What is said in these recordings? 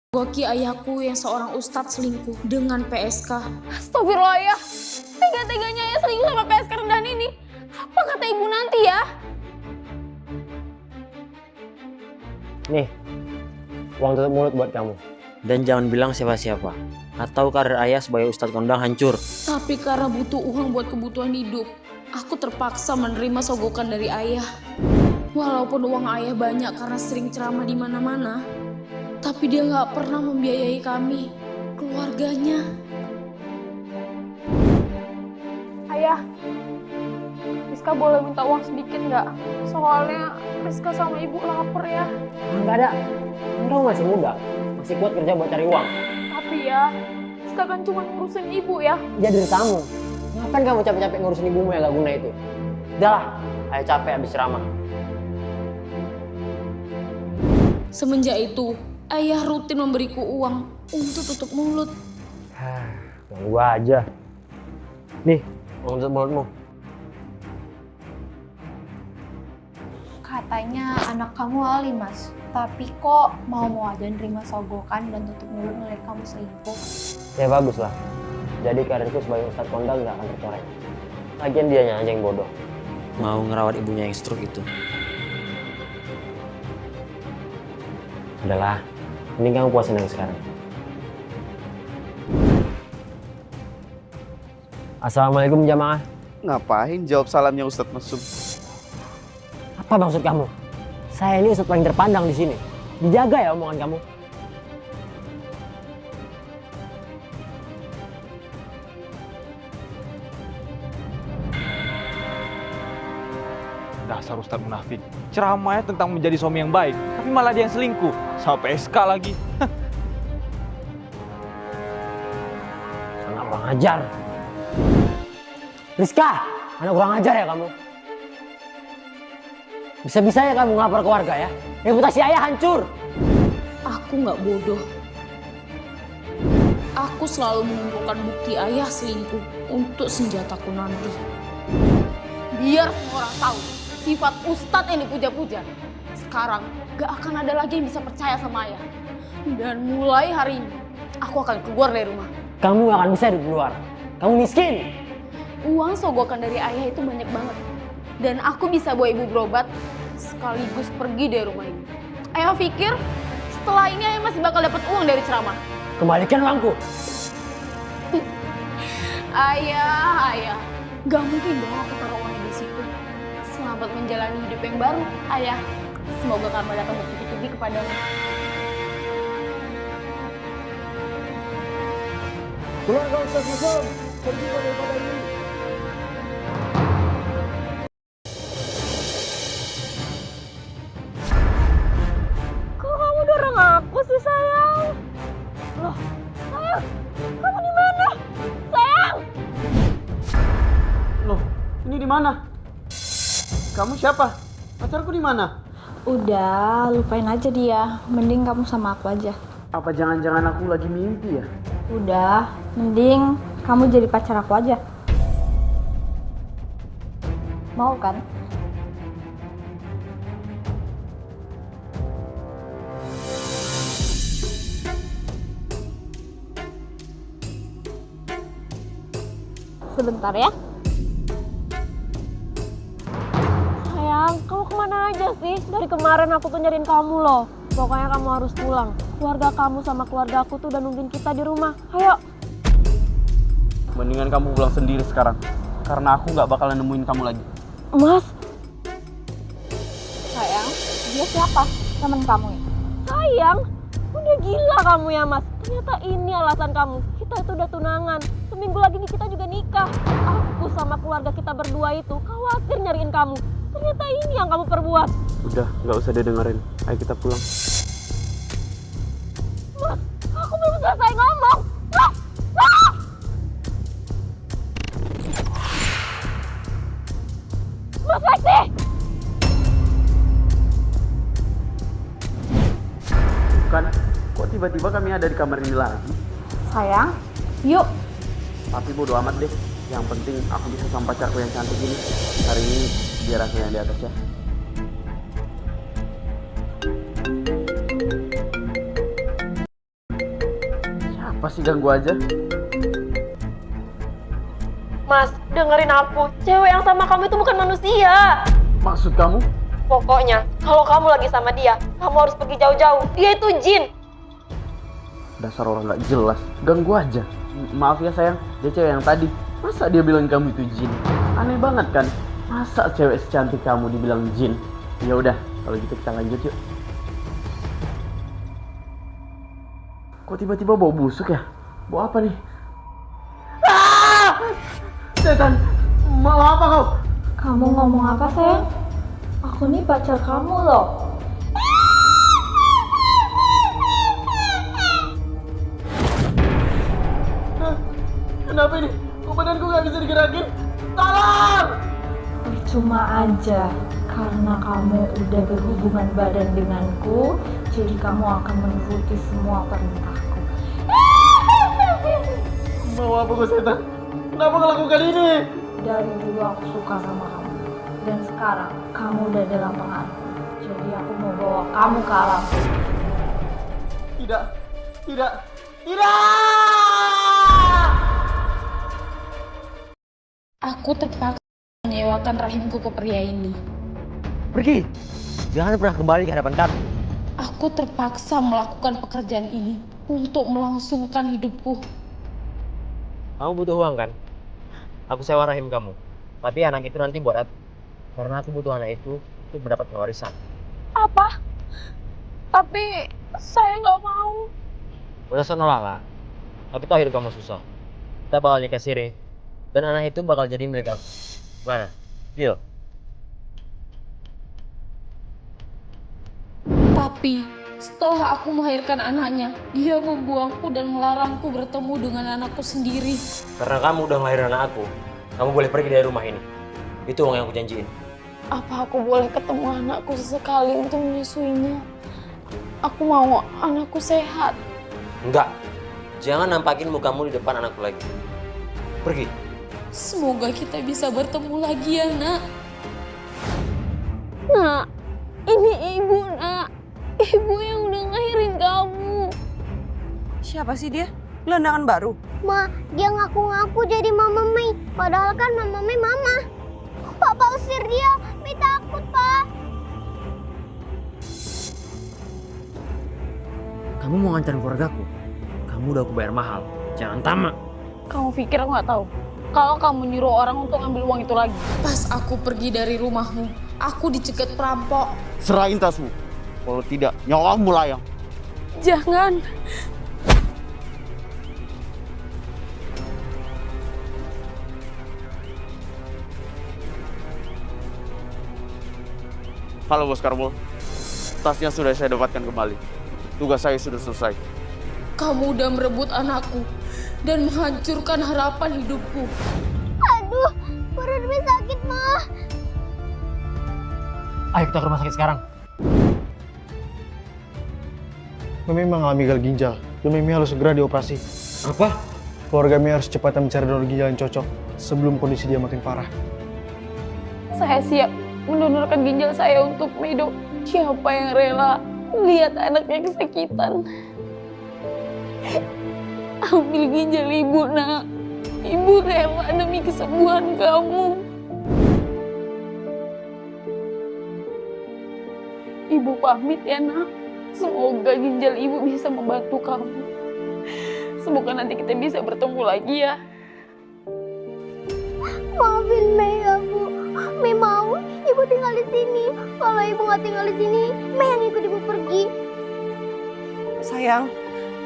Goki ayahku yang seorang ustadz selingkuh dengan PSK. Astagfirullah ya, tega-teganya ya selingkuh sama PSK rendahan ini. Apa kata ibu nanti ya? Nih, uang tutup mulut buat kamu. Dan jangan bilang siapa-siapa. Atau karir ayah sebagai ustadz kondang hancur. Tapi karena butuh uang buat kebutuhan hidup, aku terpaksa menerima sogokan dari ayah. Walaupun uang ayah banyak karena sering ceramah di mana-mana, tapi dia nggak pernah membiayai kami, keluarganya. Ayah, Rizka boleh minta uang sedikit nggak? Soalnya Rizka sama ibu lapar ya. Nggak ada. Kamu masih muda, masih kuat kerja buat cari uang. Tapi ya, Rizka kan cuma ngurusin ibu ya. Jadi kamu, ngapain kamu capek-capek ngurusin ibumu yang gak guna itu? Udahlah, ayah capek habis ceramah. Semenjak itu, ayah rutin memberiku uang untuk tutup mulut. Uang gua aja. Nih, uang tutup mulutmu. Katanya anak kamu Ali, Mas. Tapi kok mau-mau aja nerima sogokan dan tutup mulut ngeliat kamu selingkuh? Ya bagus lah. Jadi karirku sebagai ustadz kondang gak akan tercoreng. Lagian dianya aja yang bodoh. Mau ngerawat ibunya yang stroke itu. Udahlah, mending kamu puasin yang sekarang. Assalamualaikum jamaah. Ngapain jawab salamnya Ustadz Mesum? Apa maksud kamu? Saya ini ustadz paling terpandang di sini. Dijaga ya omongan kamu. Dasar Ustadz munafik. Ceramahnya tentang menjadi suami yang baik, tapi malah dia yang selingkuh. Sama PSK lagi. Anak kurang ajar. Rizka, anak kurang ajar ya kamu. Bisa-bisanya kamu ngelapor ke warga ya. Reputasi ayah hancur. Aku nggak bodoh. Aku selalu mengumpulkan bukti ayah selingkuh untuk senjataku nanti. Biar semua orang tahu sifat ustadz yang dipuja-puja. Sekarang gak akan ada lagi yang bisa percaya sama ayah. Dan mulai hari ini, aku akan keluar dari rumah. Kamu gak akan bisa hidup di luar. Kamu miskin. Uang sogokan dari ayah itu banyak banget. Dan aku bisa bawa ibu berobat sekaligus pergi dari rumah ini. Ayah pikir setelah ini ayah masih bakal dapat uang dari ceramah. Kembalikan uangku. Ayah. Gak mungkin dong aku taruh uangnya di situ. Selamat menjalani hidup yang baru, ayah. Semoga karma datang bertubi-tubi kepadamu. Keluarga Ustadz Mesum, pergi daripada ini. Kok kamu dorong aku sih, sayang? Loh, sayang, kamu di mana? Sayang! Loh, ini di mana? Kamu siapa? Pacarku di mana? Udah, lupain aja dia. Mending kamu sama aku aja. Apa jangan-jangan aku lagi mimpi ya? Udah, mending kamu jadi pacar aku aja. Mau kan? Sebentar ya. Sayang, kamu kemana aja sih? Dari kemarin aku tuh nyariin kamu loh. Pokoknya kamu harus pulang. Keluarga kamu sama keluarga aku tuh udah nungguin kita di rumah. Ayo. Mendingan kamu pulang sendiri sekarang. Karena aku nggak bakalan nemuin kamu lagi. Mas, Sayang, dia siapa? Temen kamu ya? sayang. Udah gila kamu ya, Mas. Ternyata ini alasan kamu. Kita itu udah tunangan. Seminggu lagi kita juga nikah. Aku sama keluarga kita berdua itu khawatir nyariin kamu. Ternyata ini yang kamu perbuat. Udah, nggak usah didengerin. Ayo kita pulang. Mas, aku belum selesai ngomong. Mas! Ah! Mas Lexi! Bukan, kok tiba-tiba kami ada di kamar ini lagi? Sayang, yuk. Tapi bodo amat deh. Yang penting aku bisa sama pacarku yang cantik ini. Hari ini biar aku yang di atas ya. Pasti ganggu aja. Mas, dengerin aku. Cewek yang sama kamu itu bukan manusia. Maksud kamu? Pokoknya, kalau kamu lagi sama dia, kamu harus pergi jauh-jauh. Dia itu jin. Dasar orang gak jelas. Ganggu aja. Maaf ya sayang, dia cewek yang tadi. Masa dia bilang kamu itu jin? Aneh banget kan? Masa cewek secantik kamu dibilang jin? Ya udah, kalau gitu kita lanjut yuk. Kok tiba-tiba bau busuk ya? Bau apa nih? Ah! Setan! Mau apa kau? Kamu ngomong apa, sayang? Aku nih pacar kamu loh. Kenapa ini? Kok badanku gak bisa digerakin? Tolong! Percuma aja, karena kamu udah berhubungan badan denganku, jadi kamu akan menuruti semua perintahku. Mau apa kau setan? Kenapa kau lakukan ini? Dari dulu aku suka sama kamu, dan sekarang kamu udah dalam pengaruhku. Jadi aku mau bawa kamu ke alam. Tidak, tidak, tidak! Aku terpaksa menyewakan rahimku ke pria ini. Pergi! Jangan pernah kembali ke hadapan kami. Aku terpaksa melakukan pekerjaan ini untuk melangsungkan hidupku. Kamu butuh uang kan? Aku sewa rahim kamu. Tapi anak itu nanti buat aku. Karena aku butuh anak itu untuk mendapatkan warisan. Apa? Tapi saya nggak mau. Udah sana lah. Tapi tahu hidup kamu susah. Kita bakal nikah siri. Dan anak itu bakal jadi milik aku. Gimana? Deal? Tapi setelah aku melahirkan anaknya, dia membuangku dan melarangku bertemu dengan anakku sendiri. Karena kamu udah ngelahirin anak aku, kamu boleh pergi dari rumah ini. Itu uang yang aku janjiin. Apa aku boleh ketemu anakku sesekali untuk menyusuinya? Aku mau anakku sehat. Enggak. Jangan nampakin mukamu di depan anakku lagi. Pergi. Semoga kita bisa bertemu lagi ya, Nak. Nak, ini ibu, nak. Ibu yang udah ngelahirin kamu. Siapa sih dia? Gelandangan baru? Ma, dia ngaku-ngaku jadi Mama Mei. Padahal kan Mama Mei mama. Papa usir dia. Mei takut, Pak. Kamu mau ngancarin keluargaku? Kamu udah aku bayar mahal. Jangan tamak. Kamu pikir aku nggak tahu? Kalau kamu nyuruh orang untuk ngambil uang itu lagi. Pas aku pergi dari rumahmu, aku dicegat perampok. Serahin tasmu. Kalau tidak, nyawamu layang. Jangan. Halo Bos Karbol. Tasnya sudah saya dapatkan kembali. Tugas saya sudah selesai. Kamu udah merebut anakku dan menghancurkan harapan hidupku. Aduh, perut Mei sakit, Ma. Ayo kita ke rumah sakit sekarang. Mimi mengalami gagal ginjal dan Mimi harus segera dioperasi. Apa? Keluarga Mimi harus cepatnya mencari donor ginjal yang cocok sebelum kondisi dia makin parah. Saya siap mendonorkan ginjal saya untuk Medo. Siapa yang rela lihat anaknya kesakitan? Ambil ginjal ibu, nak. Ibu rela demi kesembuhan kamu. Ibu pamit ya, nak. Semoga ginjal ibu bisa membantu kamu. Semoga nanti kita bisa bertemu lagi ya. Maafin Mei ya, Bu. Mei mau ibu tinggal di sini. Kalau ibu nggak tinggal di sini, Mei yang ikut ibu pergi. Sayang,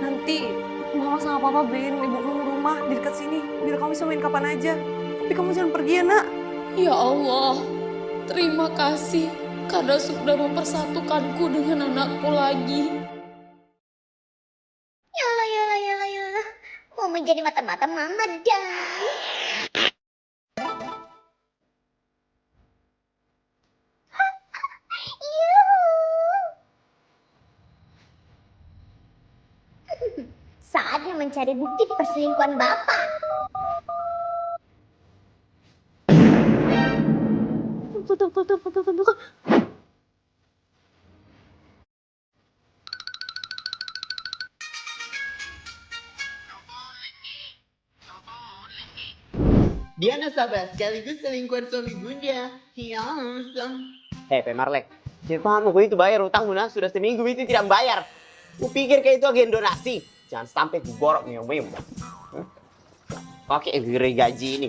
nanti Mama sama Papa beliin ibu kamu rumah di dekat sini. Biar kamu bisa main kapan aja. Tapi kamu jangan pergi ya, nak. Ya Allah, terima kasih karena sudah mempersatukanku dengan anakku lagi. Yalah, yalah, yalah, yalah. Mau menjadi mata-mata Mama dah. Saatnya mencari bukti perselingkuhan Bapak. Tunggu. Dia nasabah sekaligus selingkuhan suami bunda. Ya, Hei, Marley. Cepat mau itu bayar utangmu nah. Sudah seminggu itu tidak bayar. Ku pikir kayak itu agen donasi. Jangan sampai ku borok nih, Om. Pakai gaji ini.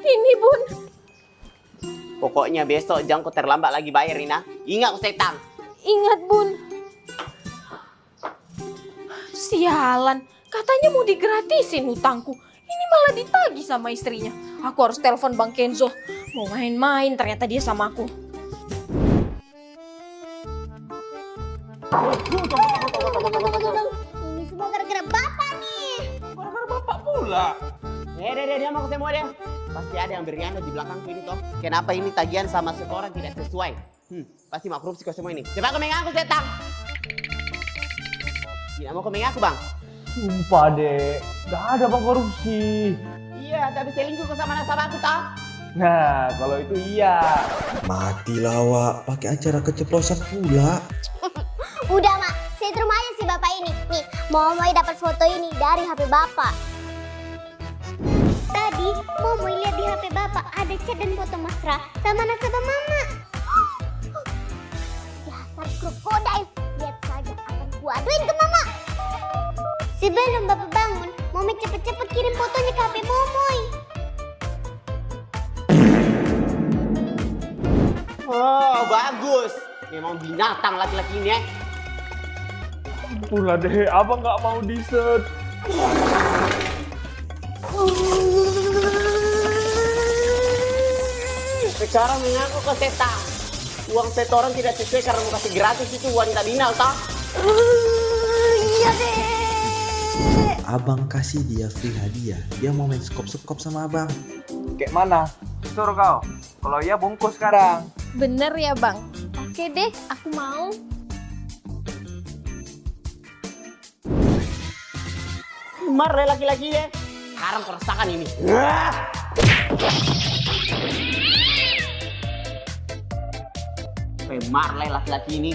Ini bun. Pokoknya besok jangan kau terlambat lagi bayar, Rina. Ingat kau setan. Ingat bun. Sialan, katanya mau digratisin hutangku. Ini malah ditagih sama istrinya. Aku harus telepon Bang Kenzo. Mau main-main ternyata dia sama aku. Ini semua gara-gara bapak nih. Dia mau ketemu dia. Pasti ada yang beriana di belakangku ini toh. Kenapa ini tagihan sama setoran tidak sesuai? Pasti mau korupsi kau semua ini. Cepat kau mengaku setan. Tidak mau kau mengaku bang? Sumpah dek, gak ada bang korupsi. Iya, tapi selingkuh kau sama nasabahku toh. Nah, kalau itu iya. Mati lawak, pakai acara keceplosan pula. Udah mak, setrum aja si bapak ini. Nih, Momoy dapat foto ini dari HP bapak. Tadi Momoy lihat di HP bapak ada chat dan foto mesra sama nasabah mama. Dasar krokodil, lihat saja akan gua aduin ke mama. Sebelum bapak bangun, Momoy cepet-cepet kirim fotonya ke HP Momoy. Oh, bagus. Memang binatang laki-laki ini ya. Pula deh, abang gak mau diset. Sekarang mengaku ke setan. Uang setoran tidak sesuai karena mau kasih gratis itu wanita binal toh. Iya deh. Abang kasih dia free hadiah. Dia mau main skop-skop sama abang. Kayak mana? Suruh kau. Kalau iya bungkus sekarang. Bener ya bang? Oke deh, aku mau. Marley laki-laki ya. Sekarang kau rasakan ini. Marley laki-laki ini.